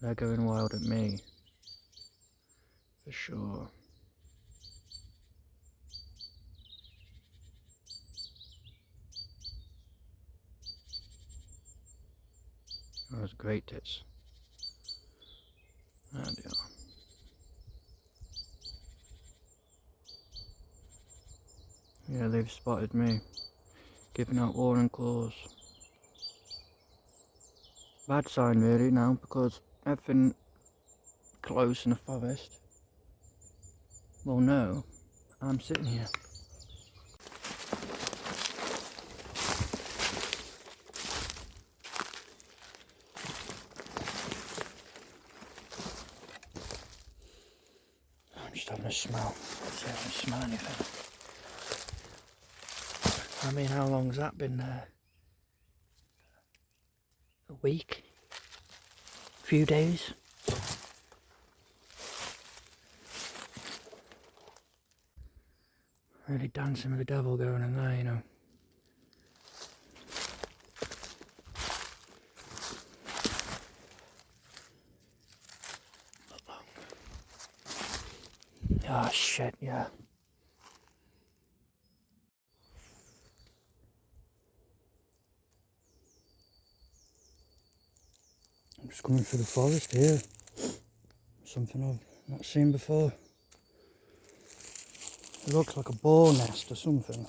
they're going wild at me. For sure. Oh, those great tits. There they are. Yeah, they've spotted me. Giving out warning claws. Bad sign really now, because everything close in the forest. Well, no, I'm sitting here. I'm just having a smell. Let's see if I can smell anything. I mean, how long's that been there? A week? A few days? Really dancing with the devil going in there, you know. Oh shit, yeah. I'm just coming through the forest here. Something I've not seen before. It looks like a boar nest or something.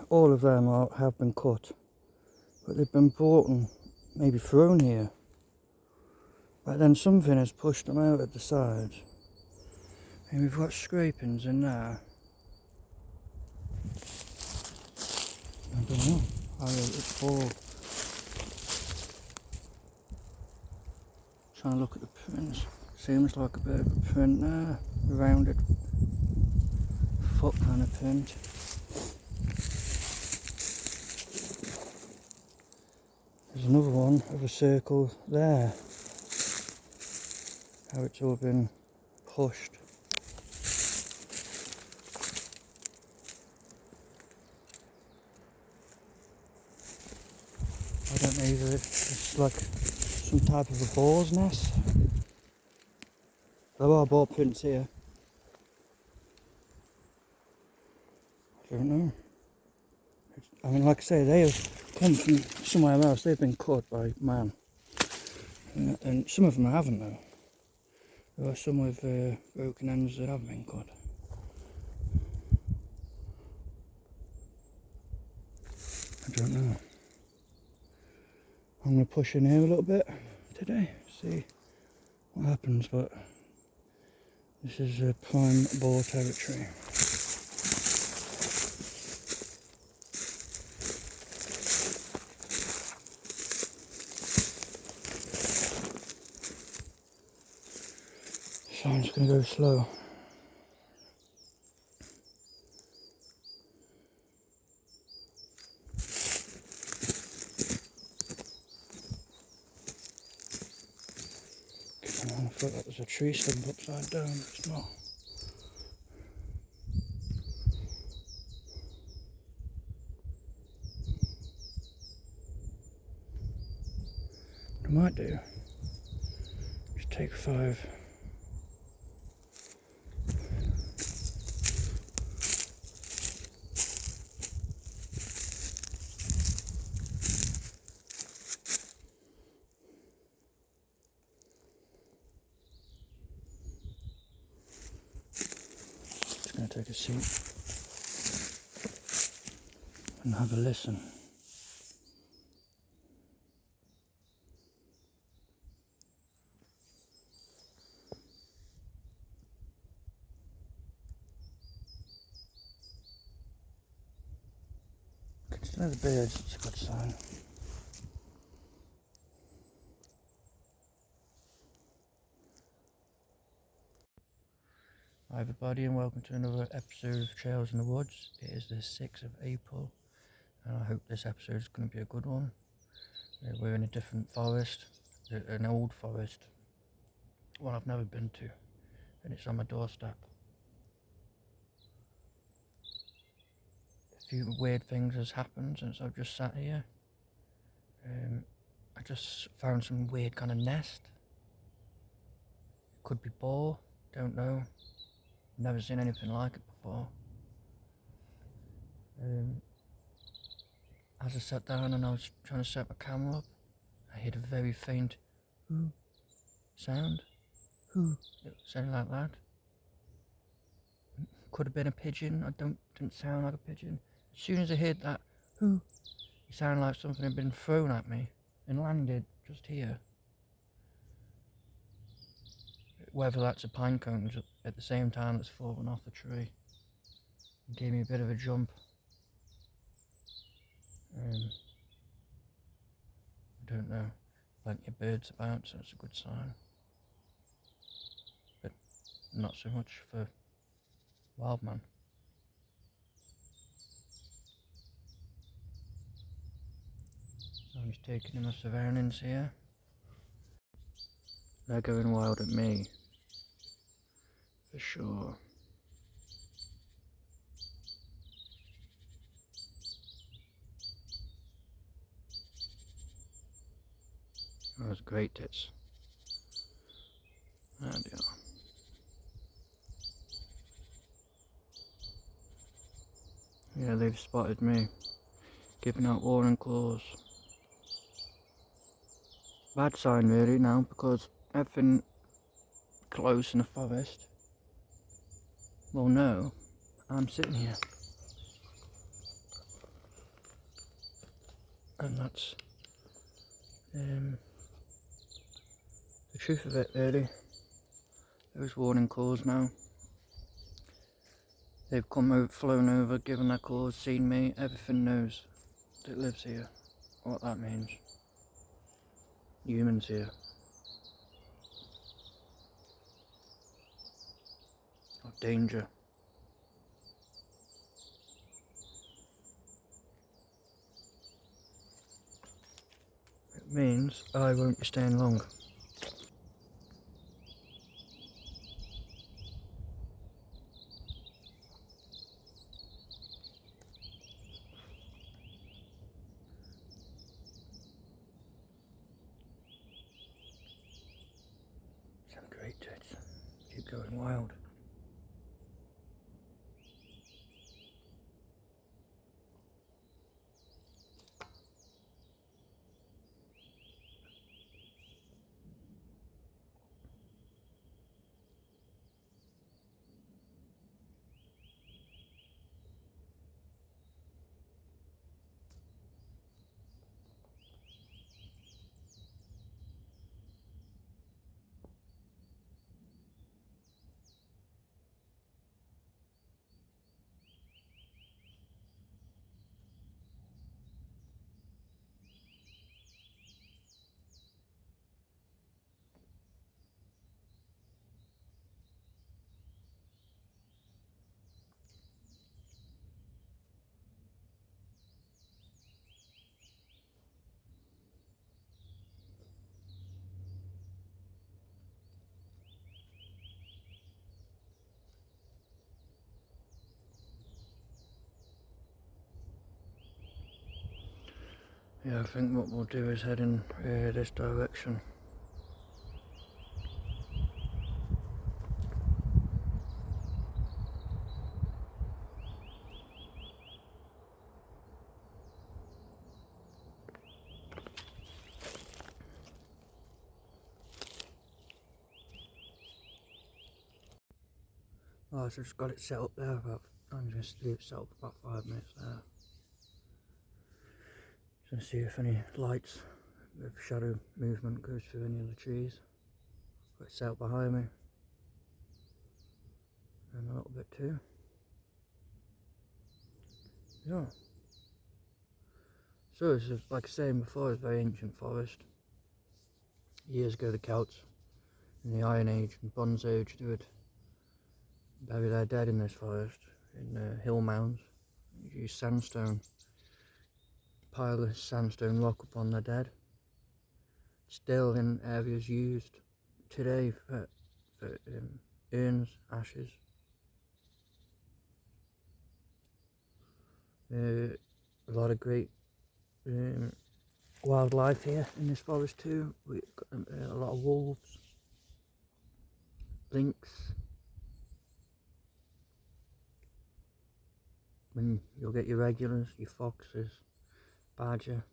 All of them have been cut, but they've been brought and maybe thrown here. But then something has pushed them out at the side. And we've got scrapings in there. I don't know how it's for. Trying to look at the prints. Seems like a bit of a print there. Rounded foot kind of print. There's another one of a circle there. How it's all been pushed. I don't know either. It's like some type of a boar's nest. There are boar prints here. I don't know. I mean, like I say, they have come from somewhere else. They've been cut by man. And some of them haven't though. There are some with broken ends that have been cut. I don't know. I'm going to push in here a little bit today, see what happens, but this is prime boar territory. So I'm just going to go slow. I thought that was a tree stump upside down, it's not. What I might do is take 5. Just going to take a seat and have a listen. You can still hear the birds, it's a good sign. Hi everybody and welcome to another episode of Trails in the Woods. It is the 6th of April and I hope this episode is going to be a good one. We're in a different forest, an old forest, one I've never been to, and it's on my doorstep. A few weird things has happened since I've just sat here. I just found some weird kind of nest. Could be boar, don't know. Never seen anything like it before. As I sat down and I was trying to set my camera up, I heard a very faint "hoo" sound. Hoo. It sounded like that. Could have been a pigeon. Didn't sound like a pigeon. As soon as I heard that "hoo," it sounded like something had been thrown at me and landed just here. Whether that's a pine cone at the same time that's fallen off the tree. It gave me a bit of a jump. I don't know. Plenty of birds about, so it's a good sign. But not so much for Wildman. I'm just taking in my surroundings here. They're going wild at me, for sure. Those great tits. There they are. Yeah, they've spotted me, giving out warning claws. Bad sign really now, because everything close in the forest will know I'm sitting here. And that's the truth of it really. Those warning calls now. They've come over, flown over, given their calls, seen me, everything knows that lives here. What that means. Humans here. Or danger. It means I won't be staying long. Some great tits. Keep going wild. Yeah, I think what we'll do is head in this direction. Oh, I just got it set up there. I'm just leave it set up about 5 minutes there. Just gonna see if any lights with shadow movement goes through any of the trees. Got it set up behind me. And a little bit too. Yeah. So it's just, like I was saying before, it's a very ancient forest. Years ago the Celts in the Iron Age and Bronze Age, they would bury their dead in this forest, in hill mounds. You'd use sandstone, pile of sandstone rock upon their dead. Still in areas used today for urns, ashes. A lot of great wildlife here in this forest too. We've got a lot of wolves, lynx, and you'll get your regulars, your foxes, badger.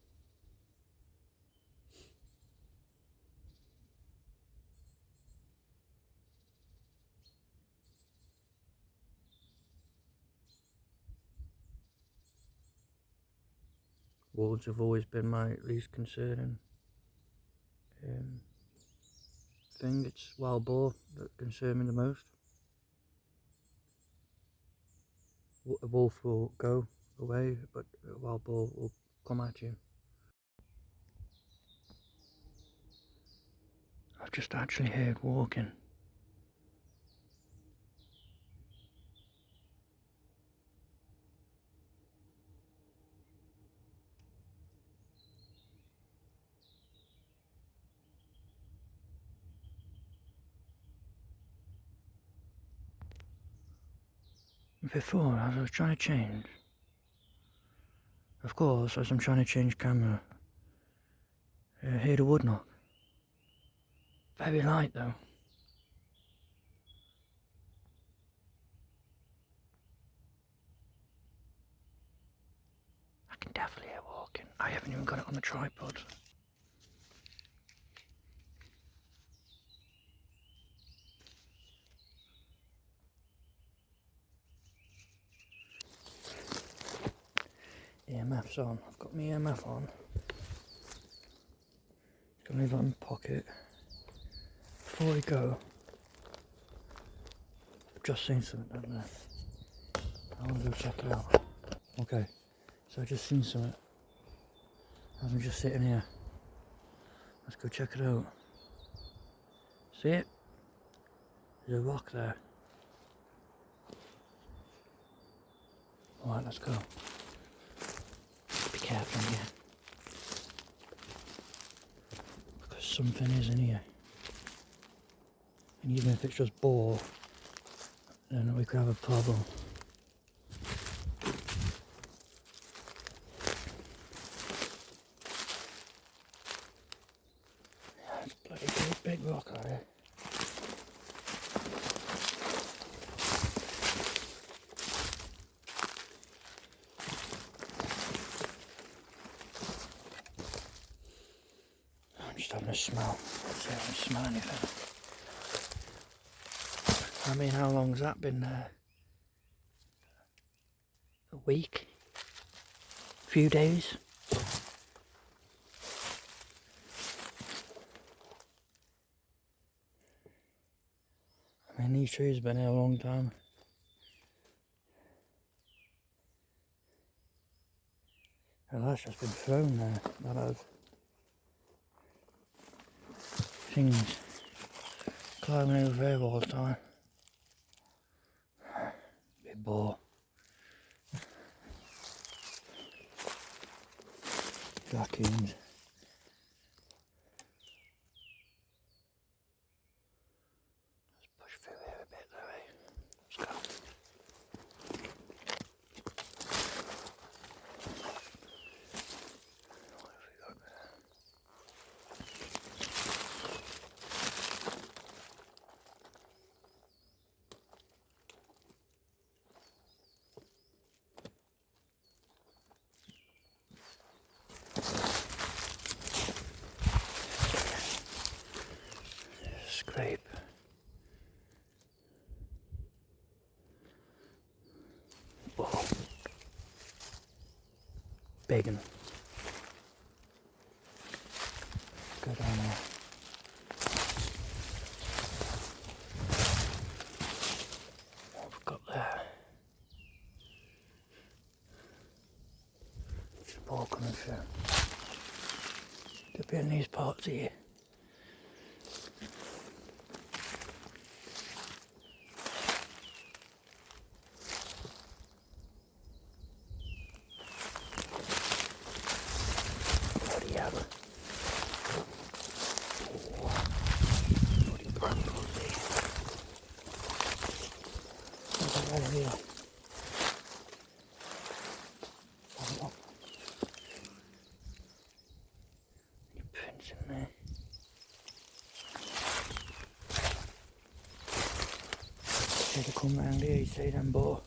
Wolves have always been my least concerning thing. It's wild boar that concern me the most. A wolf will go away, but a wild boar will come at you. I've just actually heard walking. Before, as I was trying to change, of course, as I'm trying to change camera, I heard a wood knock. Very light though. I can definitely hear walking. I haven't even got it on the tripod. EMF's on. I've got my EMF on. Gonna leave that in my pocket. Before we go, I've just seen something down there. I want to go check it out. Okay, so I just seen something. As I'm just sitting here. Let's go check it out. See it? There's a rock there. Alright, let's go. Be careful here. Because something is in here. And even if it's just boar, then we could have a problem. Yeah, it's a bloody big rock out here. I'm just having a smell. Let's see if I can smell anything. I mean, how long's that been there? A week? A few days? I mean, these trees have been here a long time. And that's just been thrown there. That has. Things climbing over here all the time. Bit boar. Raccoons. Let's push through here a bit though, eh? Let's go. What have we got there? Scrape. Oh. Big one. Go down there. What have we got there? There's a ball coming through. Could be in these parts here. Bloody hell. Bloody brambles here. Something right here. come round here, you see them boar.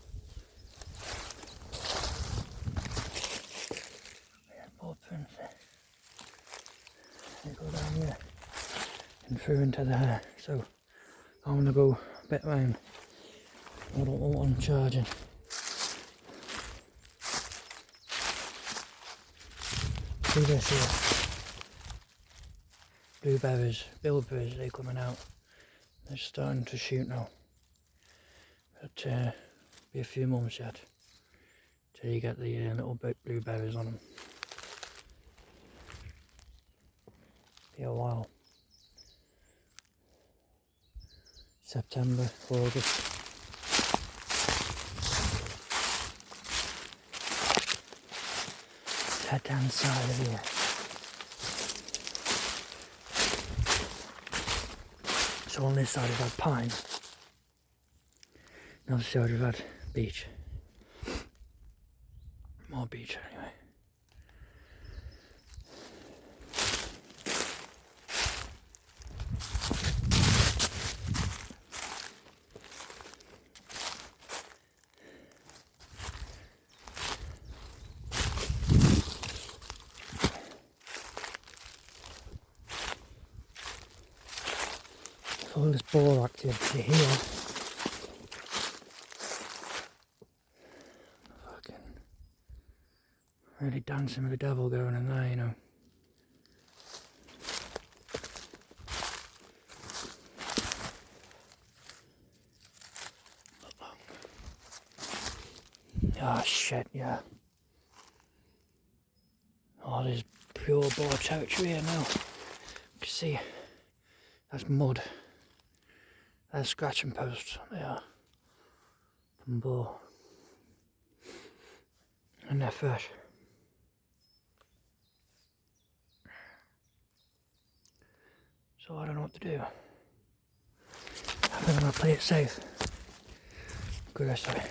Yeah, boar prints there. They go down here and through into there. So I'm gonna go a bit round. I don't want one charging. See this here. Blueberries, bilberries, they're coming out. They're starting to shoot now. But be a few months yet till you get the little blueberries on them. Be a while. September, August. Let's head down the side of here. So on this side we've had pine. On the other side we've had beech. More beech anyway. All this boar activity here. Fucking really dancing with the devil going in there, you know. Ah, shit, yeah. Oh, there's pure boar territory here now. You can see that's mud. They're scratching posts, they are, from boar, and they're fresh. So I don't know what to do. I think I'm gonna play it safe. Good, I say.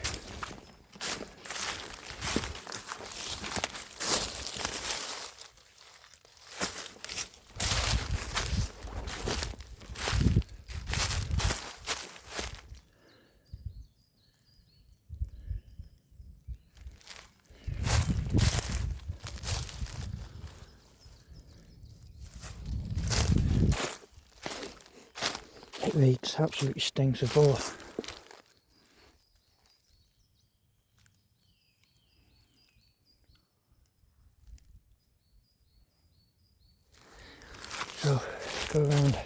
8 weeks, absolutely stinks of boar. So, go around.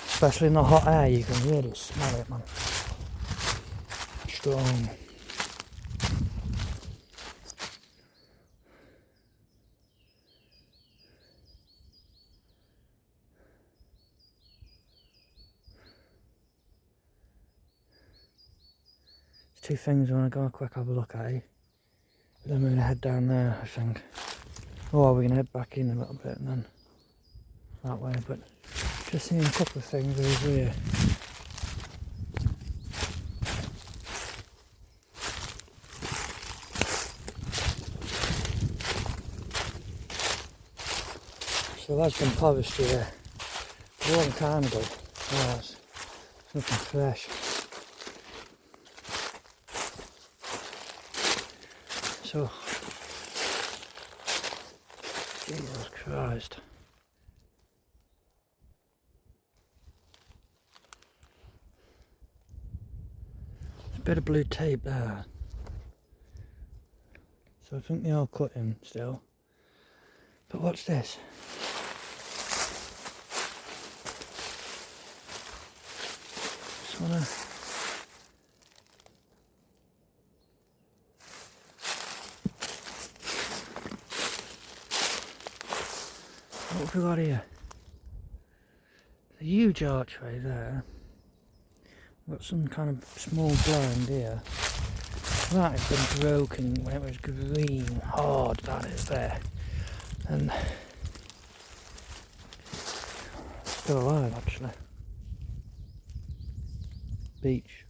Especially in the hot air, you can really smell it, man. Strong. Two things I want to go quick have a look at, eh? But then we're going to head down there, I think. Or we're going to head back in a little bit and then that way, but just seeing a couple of things over here. So that's been forestry here a long time ago. Yeah, it's nothing fresh. So, Jesus Christ. There's a bit of blue tape there. So I think they are cutting still. But what's this? Just wanna... What have we got here? A huge archway there. We've got some kind of small blind here. That has been broken when it was green, hard, that is there. And still alive actually. Beach.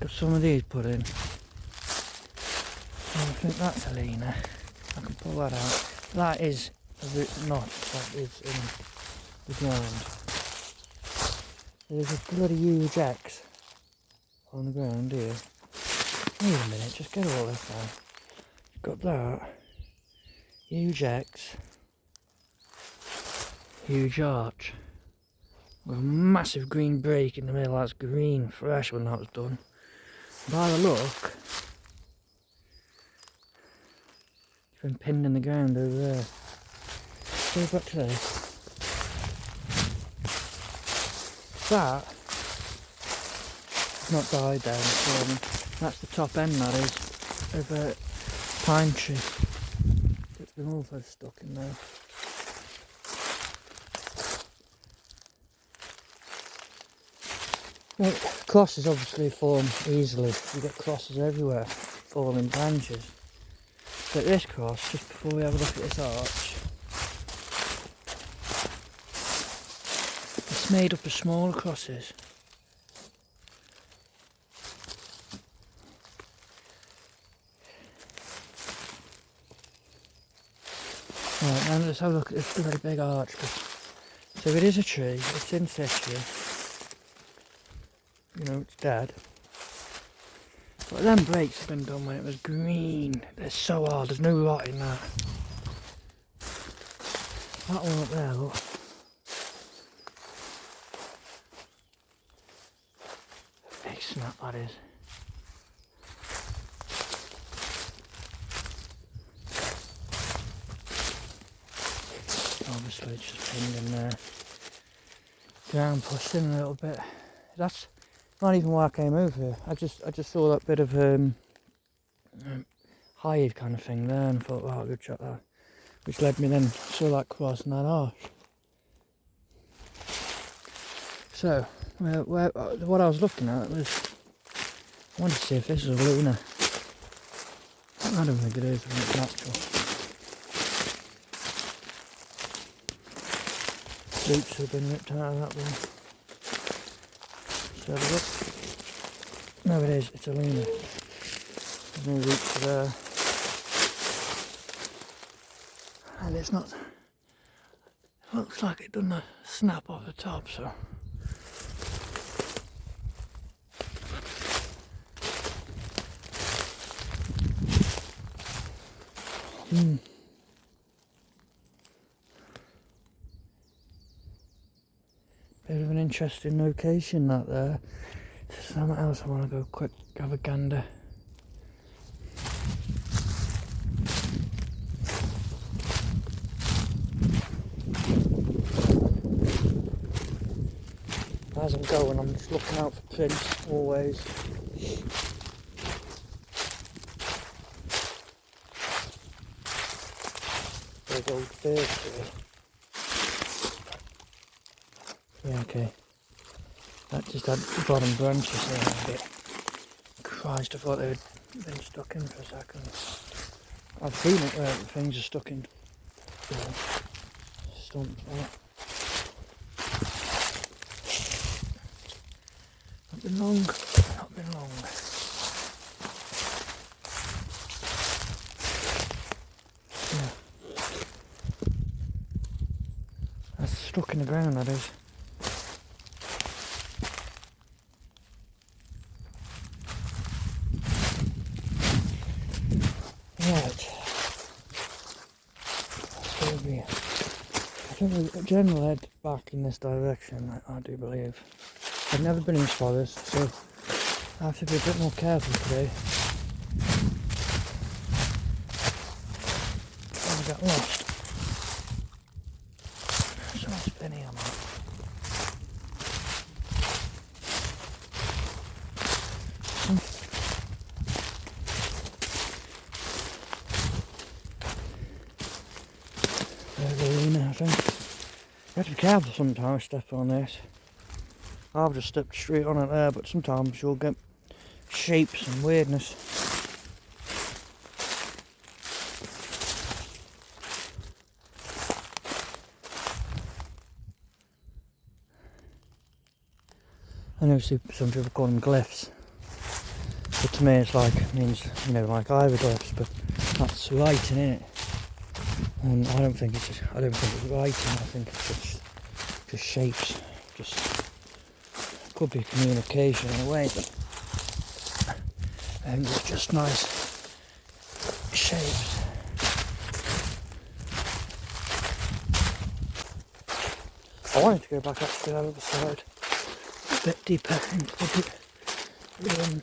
Got some of these put in. I think that's a leaner. I can pull that out. That is a root knot that is in the ground. There's a bloody huge X on the ground here. Wait a minute, just get all this now. Got that. Huge X. Huge arch. With a massive green break in the middle. That's green, fresh when that was done. By the look, it's been pinned in the ground over there. Go back to this. That has not died down before me. That's the top end, that is, of a pine tree. It's been also stuck in there. Well, crosses obviously form easily. You get crosses everywhere, falling branches. But this cross, just before we have a look at this arch, it's made up of smaller crosses. Right, now let's have a look at this bloody big arch. So it is a tree, it's in situ. You know, it's dead. But them breaks have been done when it was green. They're so hard, there's no rot in that. That one up there, look. Big snap that is. Obviously it's just pinned in there. Ground pushed in a little bit. That's not even why I came over here. I just saw that bit of hive kind of thing there and thought, wow, good shot that. Which led me then saw that cross and that arch. So, what I was looking at was, I wanted to see if this is a lunar. I don't think it is, I think it's natural. Roots have been ripped out of that one. So have a look. No, it is, it's a lunar. There's no roots there. And it's not, it looks like it doesn't snap off the top, so. Bit of an interesting location that there. There's something else I want to go quick have a gander. As I'm going, I'm just looking out for prints always. Big old fir tree. Yeah, okay. That just had the bottom branches there a bit. Christ, I thought they had been stuck in for a second. I've seen it where things are stuck in stumps like that. Not been long, not been long. Yeah. That's stuck in the ground, that is. Right. So I think the general head back in this direction, I do believe. I've never been in this forest, so I have to be a bit more careful today. I got lost. So much spinny on that. There's a arena, I think. You have to be careful sometimes stepping on this. I've just stepped straight on it there, but sometimes you'll get shapes and weirdness. I know some people call them glyphs, but to me it's like, means, you know, like hieroglyphs, but that's writing, innit? And I don't think it's writing. I think it's just shapes. Just could be communication in a way, but I think it's just nice shapes. I wanted to go back actually on the other side, a bit deeper into the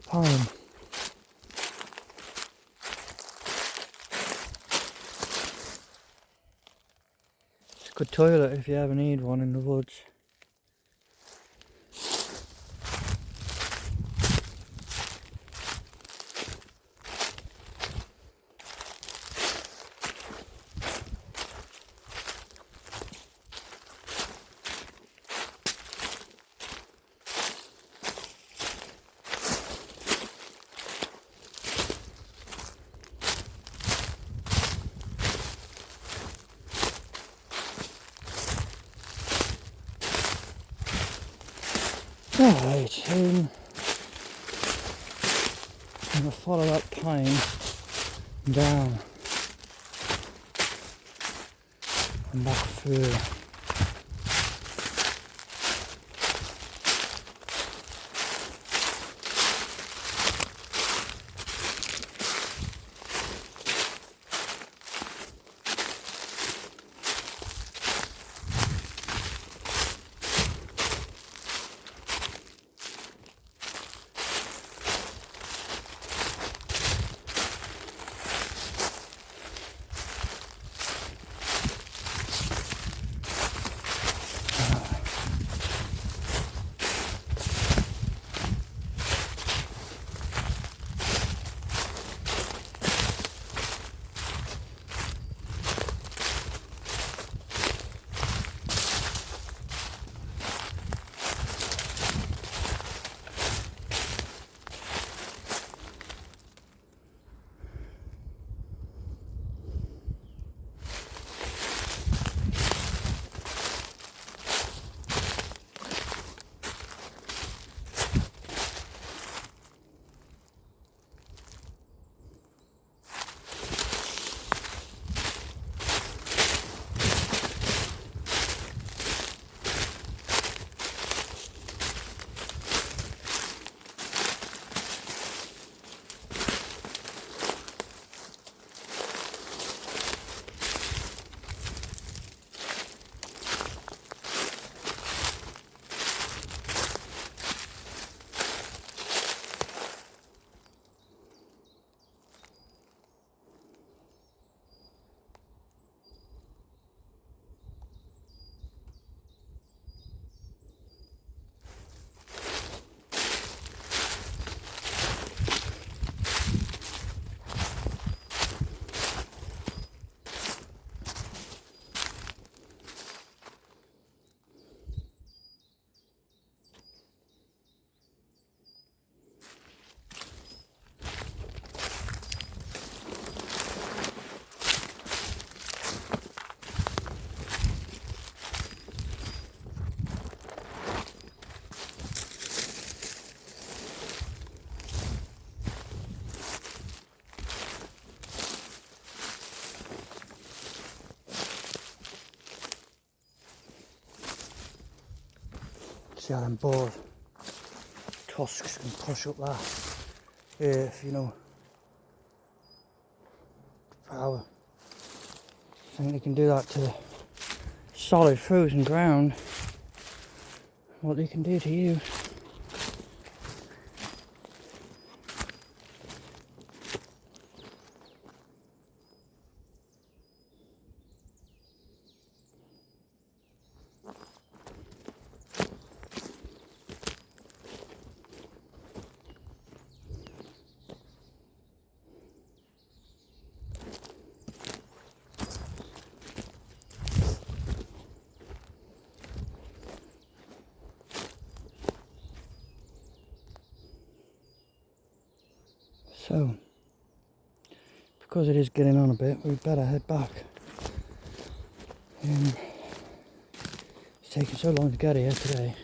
pine. It's a good toilet if you ever need one in the woods. Alright, I'm going to follow that pine down and back through. See how them boar tusks can push up that earth, you know, power. I think they can do that to solid frozen ground. What they can do to you. So, because it is getting on a bit, we better head back. It's taken so long to get here today.